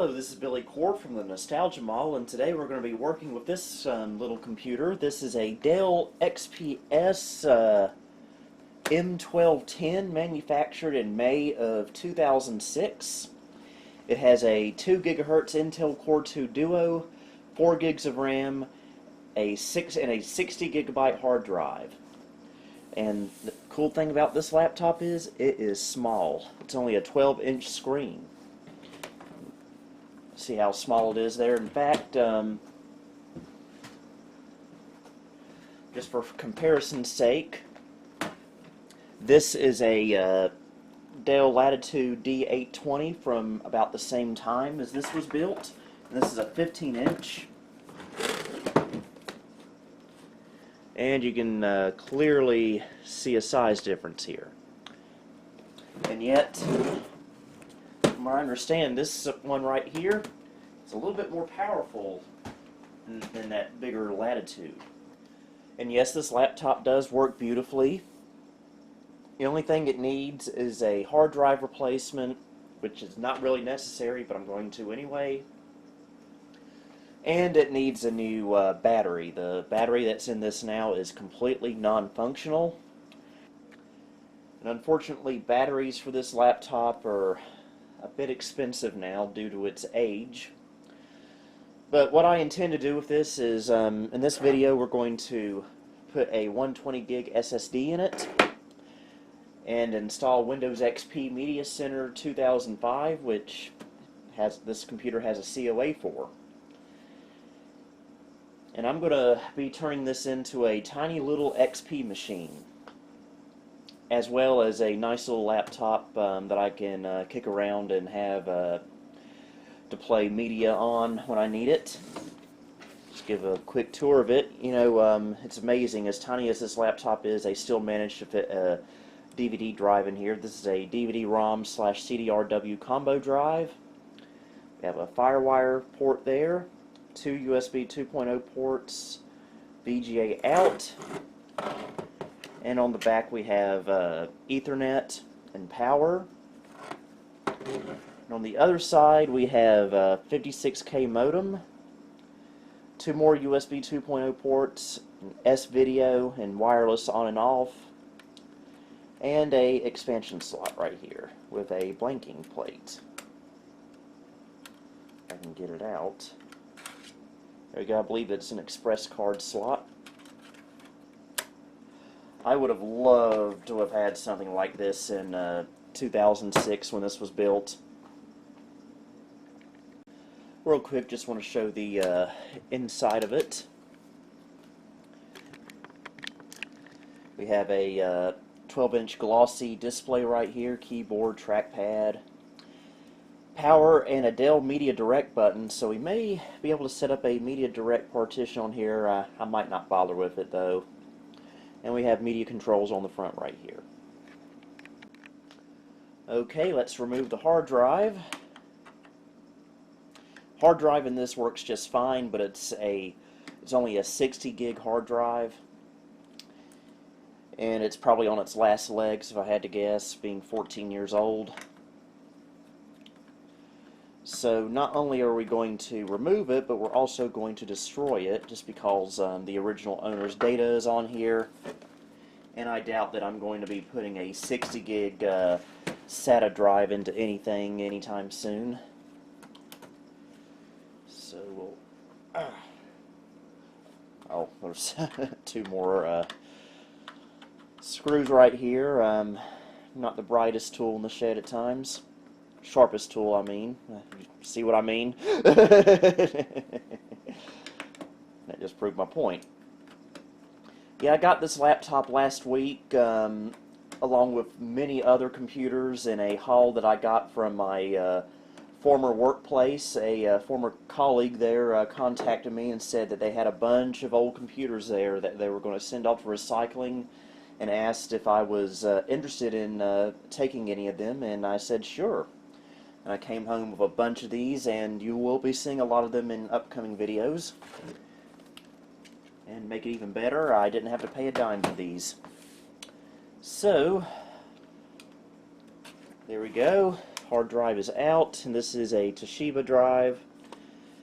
Hello, this is Billy Cord from the Nostalgia Mall, and today we're going to be working with this little computer. This is a Dell XPS M1210, manufactured in May of 2006. It has a 2 GHz Intel Core 2 Duo, 4 gigs of RAM, a 60 GB hard drive. And the cool thing about this laptop is it is small. It's only a 12-inch screen. See how small it is there. In fact, just for comparison's sake, this is a Dell Latitude D820 from about the same time as this was built. And this is a 15-inch. And you can clearly see a size difference here. And yet, from what I understand, this one right here is a little bit more powerful than that bigger Latitude. And yes, this laptop does work beautifully. The only thing it needs is a hard drive replacement, which is not really necessary, but I'm going to anyway. And it needs a new battery. The battery that's in this now is completely non-functional. And unfortunately, batteries for this laptop are a bit expensive now due to its age. But what I intend to do with this is, in this video, we're going to put a 120 gig SSD in it and install Windows XP Media Center 2005, which this computer has a COA for. And I'm going to be turning this into a tiny little XP machine, as well as a nice little laptop that I can kick around and have to play media on when I need it. Just give a quick tour of it. You know, it's amazing. As tiny as this laptop is, they still managed to fit a DVD drive in here. This is a DVD-ROM/CDRW combo drive. We have a FireWire port there, 2 USB 2.0 ports, VGA out, and on the back we have Ethernet and power. And on the other side we have a 56K modem, 2 more USB 2.0 ports, an S-video and wireless on and off, and a expansion slot right here with a blanking plate. If I can get it out. There we go. I believe it's an express card slot. I would have loved to have had something like this in 2006 when this was built. Real quick, just want to show the inside of it. We have a 12-inch glossy display right here, keyboard, trackpad, power, and a Dell Media Direct button, so we may be able to set up a Media Direct partition on here. I might not bother with it though. And we have media controls on the front right here. Okay, let's remove the hard drive. Hard drive in this works just fine, but it's only a 60 gig hard drive. And it's probably on its last legs, if I had to guess, being 14 years old. So not only are we going to remove it, but we're also going to destroy it, just because the original owner's data is on here. And I doubt that I'm going to be putting a 60 gig SATA drive into anything anytime soon. So we'll... oh, there's 2 more screws right here. Not the brightest tool in the shed at times. Sharpest tool, I mean. See what I mean? That just proved my point. Yeah, I got this laptop last week, along with many other computers, in a haul that I got from my former workplace. A former colleague there contacted me and said that they had a bunch of old computers there that they were going to send off for recycling, and asked if I was interested in taking any of them, and I said sure. And I came home with a bunch of these, and you will be seeing a lot of them in upcoming videos. And make it even better, I didn't have to pay a dime for these. So, there we go. hard drive is out, and this is a Toshiba drive,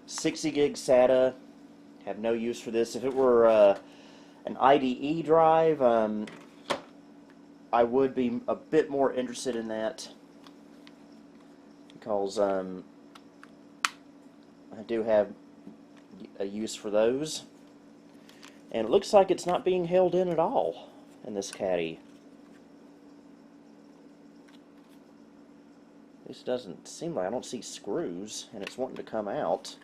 60 gig SATA. Have no use for this. If it were an IDE drive, I would be a bit more interested in that, because I do have a use for those. And it looks like it's not being held in at all in this caddy. This doesn't seem like, I don't see screws, and it's wanting to come out.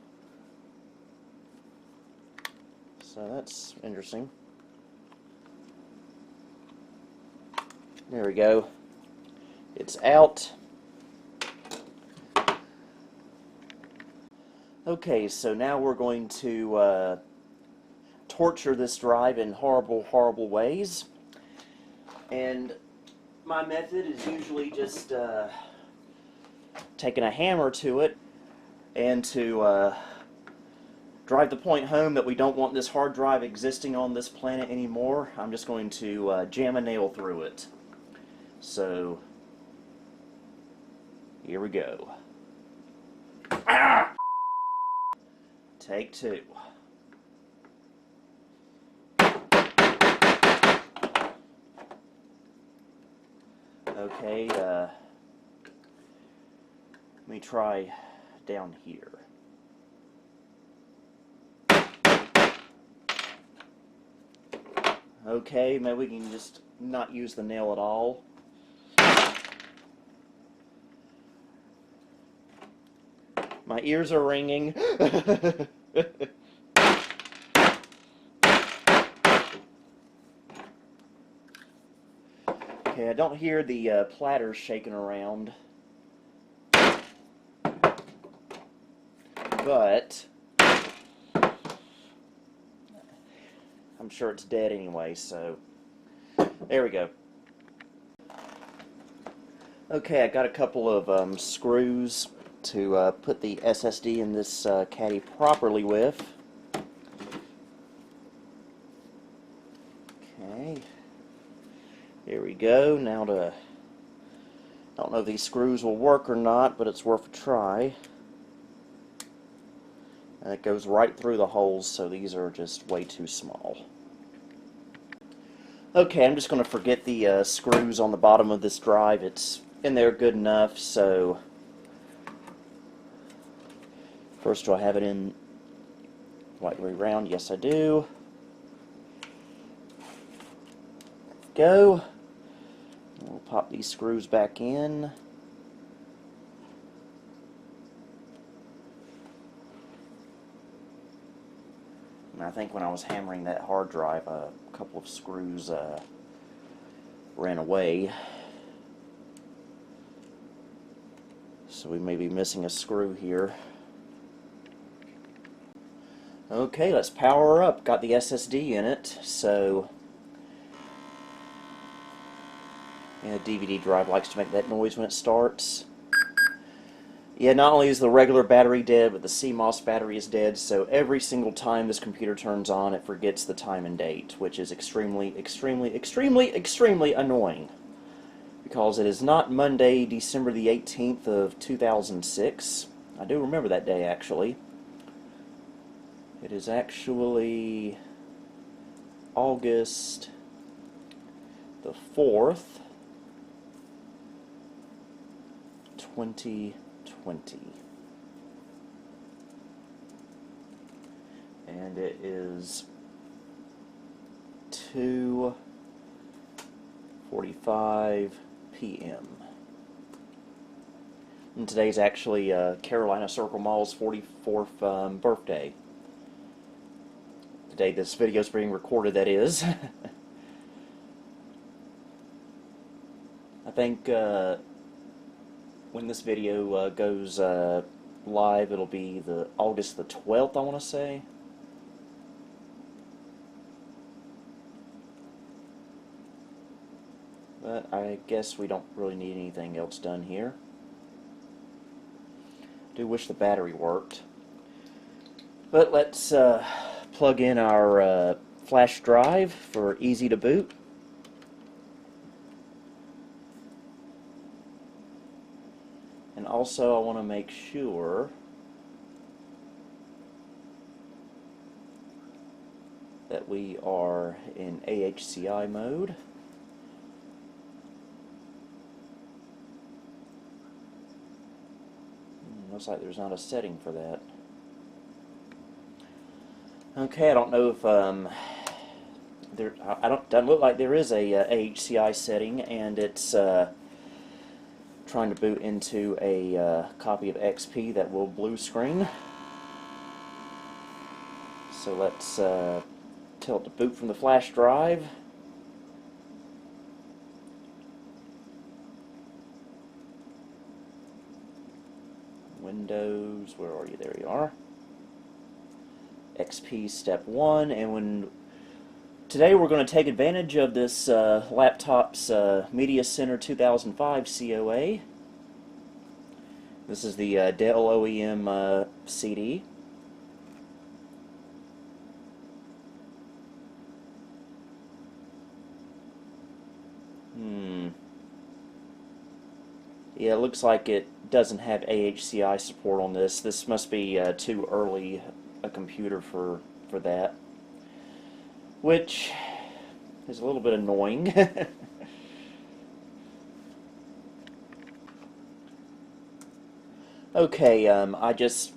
So that's interesting. There we go. It's out. Okay, so now we're going to torture this drive in horrible, horrible ways. And my method is usually just taking a hammer to it, and to drive the point home that we don't want this hard drive existing on this planet anymore, I'm just going to jam a nail through it. So, here we go. Ah! Take two. Okay, let me try down here. Okay, maybe we can just not use the nail at all. My ears are ringing. Okay, I don't hear the platters shaking around, but I'm sure it's dead anyway, so there we go. Okay, I got a couple of screws to put the SSD in this caddy properly with. Okay, here we go. Now I don't know if these screws will work or not, but it's worth a try. And it goes right through the holes, so these are just way too small. Okay, I'm just going to forget the screws on the bottom of this drive. It's in there good enough, so first, do I have it in right way around? Yes, I do. Go. We'll pop these screws back in. And I think when I was hammering that hard drive, a couple of screws ran away. So we may be missing a screw here. Okay, let's power her up. Got the SSD in it, so yeah, DVD drive likes to make that noise when it starts. Yeah, not only is the regular battery dead, but the CMOS battery is dead, so every single time this computer turns on, it forgets the time and date, which is extremely, extremely, extremely, extremely annoying. Because it is not Monday, December the 18th of 2006. I do remember that day, actually. It is actually August the 4th, 2020. And it is 2:45 p.m. And today's actually Carolina Circle Mall's 44th birthday. The day this video is being recorded, that is. I think when this video goes live, it'll be the August the 12th, I want to say. But I guess we don't really need anything else done here. Do wish the battery worked. But let's plug in our flash drive for easy to boot. And also I want to make sure that we are in AHCI mode. Looks like there's not a setting for that. Okay, I don't know if doesn't look like there is a AHCI setting, and it's trying to boot into a copy of XP that will blue screen. So let's tell it to boot from the flash drive. Windows, where are you? There you are. XP step 1, and today we're going to take advantage of this laptop's Media Center 2005 COA. This is the Dell OEM CD. Yeah, it looks like it doesn't have AHCI support on this. This must be too early a computer for that, which is a little bit annoying. Okay, I just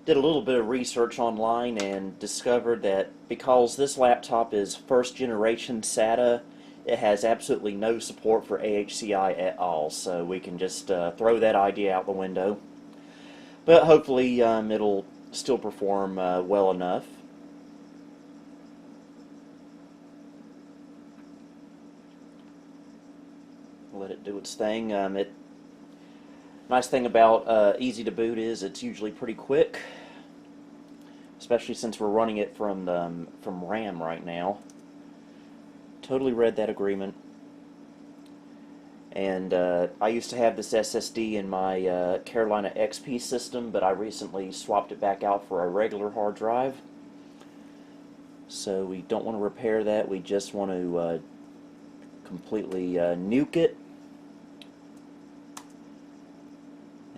did a little bit of research online and discovered that because this laptop is first generation SATA, it has absolutely no support for AHCI at all, so we can just throw that idea out the window. But hopefully it'll still perform well enough. Let it do its thing. Nice thing about easy to boot is it's usually pretty quick, especially since we're running it from RAM right now. Totally read that agreement. And I used to have this SSD in my Carolina XP system, but I recently swapped it back out for a regular hard drive. So we don't want to repair that, we just want to completely nuke it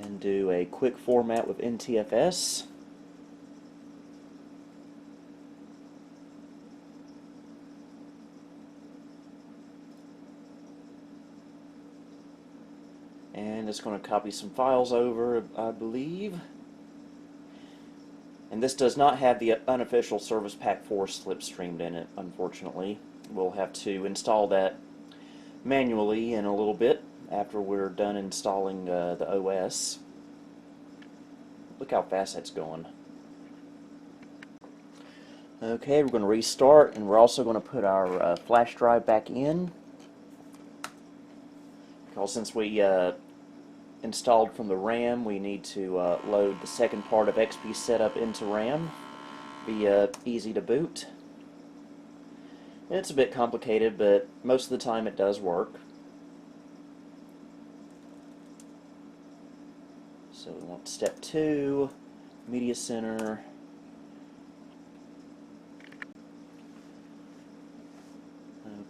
and do a quick format with NTFS. And it's going to copy some files over, I believe. And this does not have the unofficial Service Pack 4 slipstreamed in it, unfortunately. We'll have to install that manually in a little bit after we're done installing the OS. Look how fast that's going. Okay, we're going to restart, and we're also going to put our flash drive back in. Because since we installed from the RAM, we need to load the second part of XP setup into RAM. Be easy to boot. And it's a bit complicated, but most of the time it does work. So we want step 2, Media Center.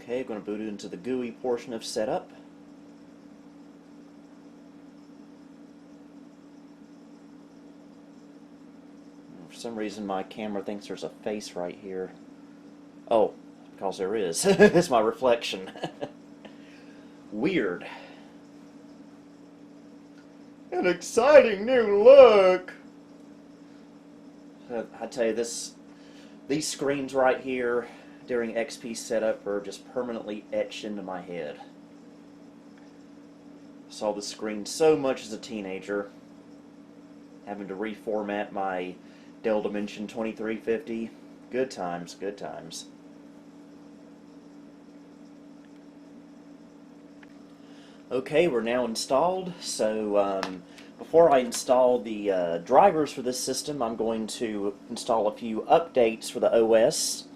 Okay, I'm going to boot it into the GUI portion of setup. For some reason my camera thinks there's a face right here. Oh, because there is. It's my reflection. Weird. An exciting new look! I tell you, these screens right here during XP setup are just permanently etched into my head. I saw the screen so much as a teenager, having to reformat my Dell Dimension 2350. Good times, good times. Okay, we're now installed, so before I install the drivers for this system, I'm going to install a few updates for the OS,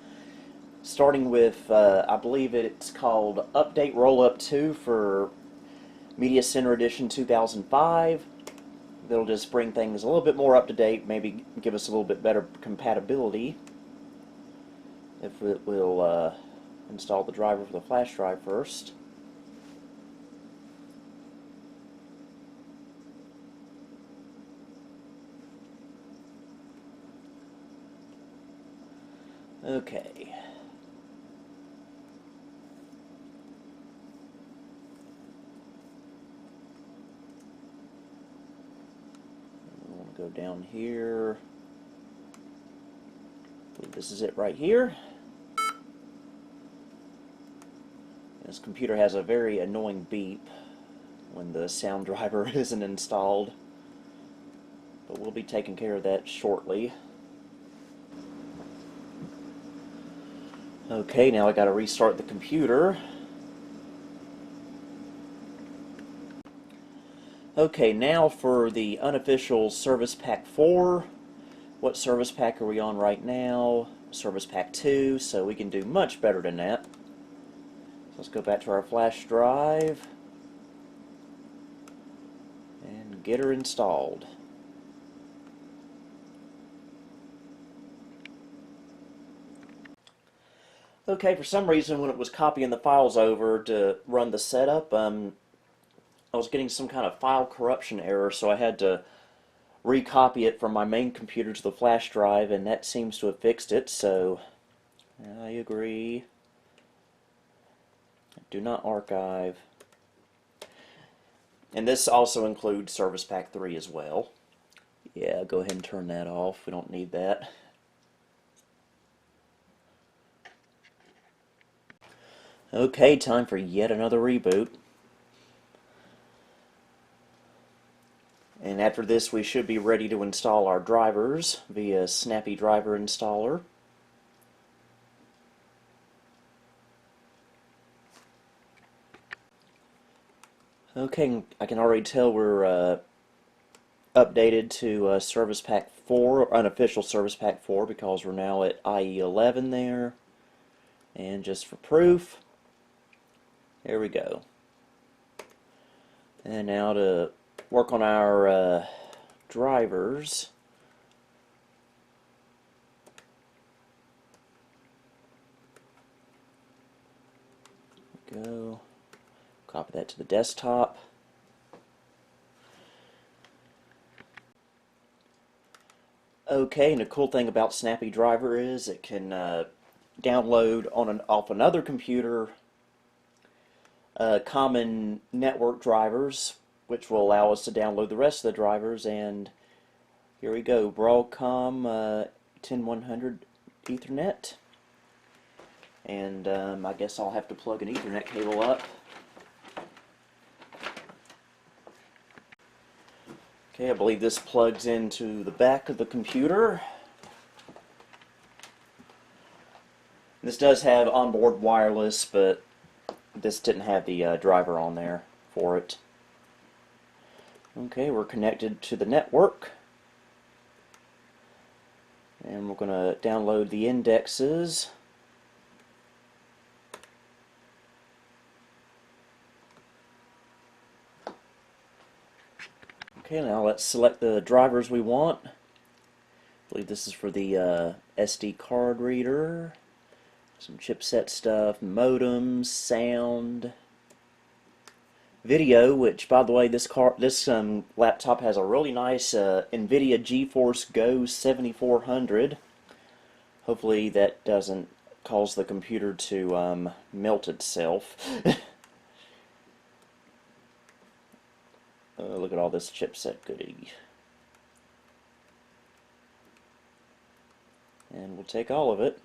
starting with, I believe it's called Update Rollup 2 for Media Center Edition 2005. That'll just bring things a little bit more up to date, maybe give us a little bit better compatibility. If it will install the driver for the flash drive first. Okay. I want to go down here. I believe this is it right here. This computer has a very annoying beep when the sound driver isn't installed, but we'll be taking care of that shortly. Okay, now I got to restart the computer. Okay, now for the unofficial Service Pack 4. What Service Pack are we on right now? Service Pack 2, so we can do much better than that. So let's go back to our flash drive and get her installed. Okay, for some reason when it was copying the files over to run the setup, I was getting some kind of file corruption error, so I had to recopy it from my main computer to the flash drive, and that seems to have fixed it, so I agree. Do not archive. And this also includes Service Pack 3 as well. Yeah, go ahead and turn that off. We don't need that. Okay, time for yet another reboot. And after this, we should be ready to install our drivers via Snappy Driver Installer. Okay, I can already tell we're updated to Service Pack 4, unofficial Service Pack 4, because we're now at IE11 there. And just for proof, there we go. And now to work on our drivers. Go. Copy that to the desktop. Okay, and the cool thing about Snappy Driver is it can download off another computer common network drivers, which will allow us to download the rest of the drivers. And here we go, Broadcom 10100 Ethernet. And I guess I'll have to plug an Ethernet cable up. Okay, I believe this plugs into the back of the computer. This does have onboard wireless, but this didn't have the driver on there for it. Okay, we're connected to the network. And we're going to download the indexes. Okay, now let's select the drivers we want. I believe this is for the SD card reader. Some chipset stuff, modems, sound, video, which by the way this laptop has a really nice NVIDIA GeForce Go 7400. Hopefully that doesn't cause the computer to melt itself. Look at all this chipset goodie. And we'll take all of it.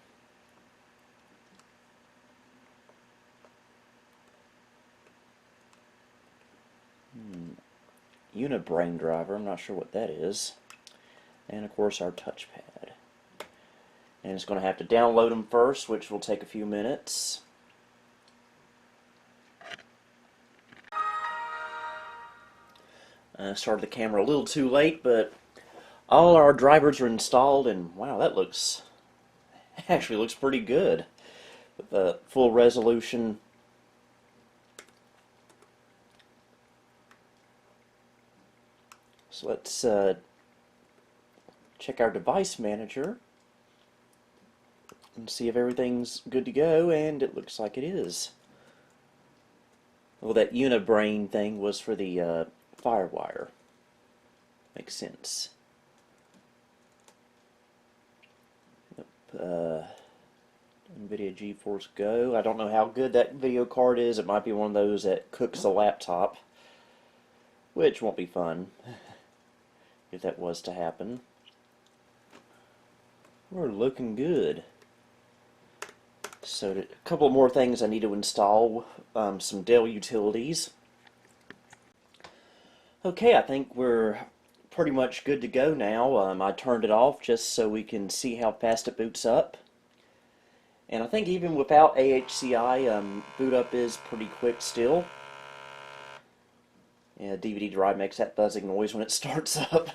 Unibrain driver, I'm not sure what that is. And of course our touchpad. And it's going to have to download them first, which will take a few minutes. Started the camera a little too late, but all our drivers are installed, and wow, that actually looks pretty good with the full resolution. So let's check our device manager and see if everything's good to go, and it looks like it is. Well, that Unibrain thing was for the FireWire. Makes sense. Yep. NVIDIA GeForce Go. I don't know how good that video card is. It might be one of those that cooks the laptop, which won't be fun if that was to happen. We're looking good. So a couple more things I need to install, some Dell utilities. Okay, I think we're pretty much good to go now. I turned it off just so we can see how fast it boots up. And I think even without AHCI, boot up is pretty quick still. Yeah, DVD drive makes that buzzing noise when it starts up.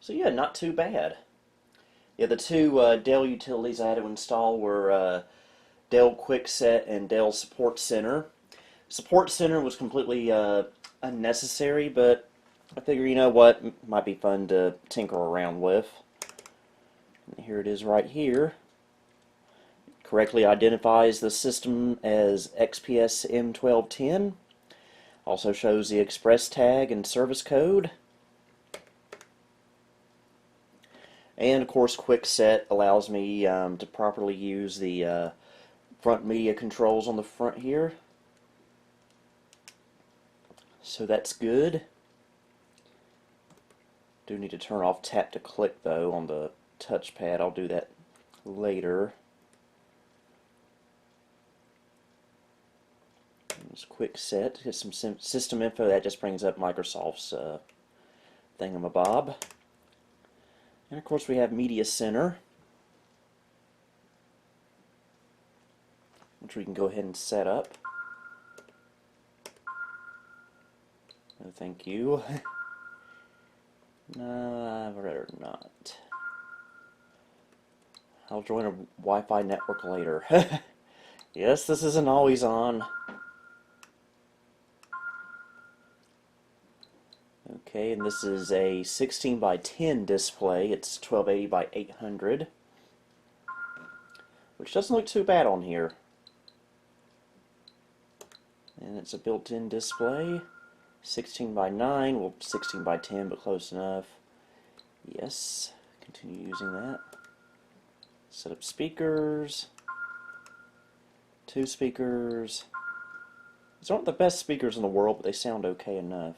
So yeah, not too bad. Yeah, the two Dell utilities I had to install were Dell QuickSet and Dell Support Center. Support Center was completely unnecessary, but I figure, you know what, it might be fun to tinker around with. And here it is right here. It correctly identifies the system as XPS M1210. Also shows the express tag and service code. And of course, QuickSet allows me to properly use the front media controls on the front here. So that's good. Do need to turn off tap to click though on the touchpad. I'll do that later. It's QuickSet. Get some system info. That just brings up Microsoft's thingamabob. And of course we have Media Center, which we can go ahead and set up. No, thank you. No, I'd rather not. I'll join a Wi-Fi network later. Yes, this isn't always on. Okay, and this is a 16 by 10 display. It's 1280 by 800, which doesn't look too bad on here. And it's a built-in display. 16 by 9, well, 16 by 10, but close enough. Yes, continue using that. Set up speakers. 2 speakers. These aren't the best speakers in the world, but they sound okay enough.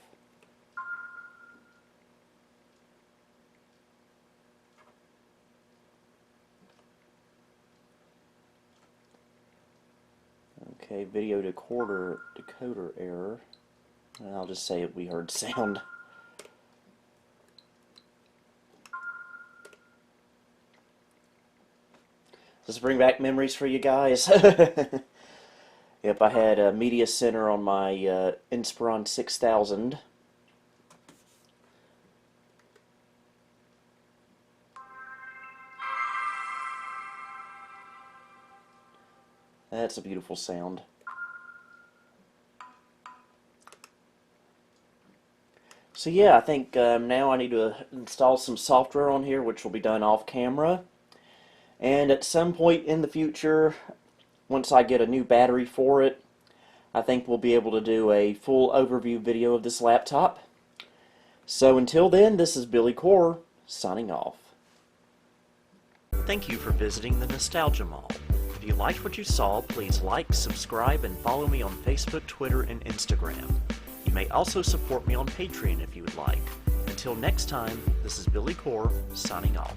Okay, video decoder error. I'll just say we heard sound. Does this bring back memories for you guys? Yep, I had a Media Center on my Inspiron 6000. That's a beautiful sound. So yeah, I think now I need to install some software on here, which will be done off camera. And at some point in the future, once I get a new battery for it, I think we'll be able to do a full overview video of this laptop. So until then, this is Billy Core, signing off. Thank you for visiting the Nostalgia Mall. If you liked what you saw, please like, subscribe, and follow me on Facebook, Twitter, and Instagram. You may also support me on Patreon if you would like. Until next time, this is Billy Core, signing off.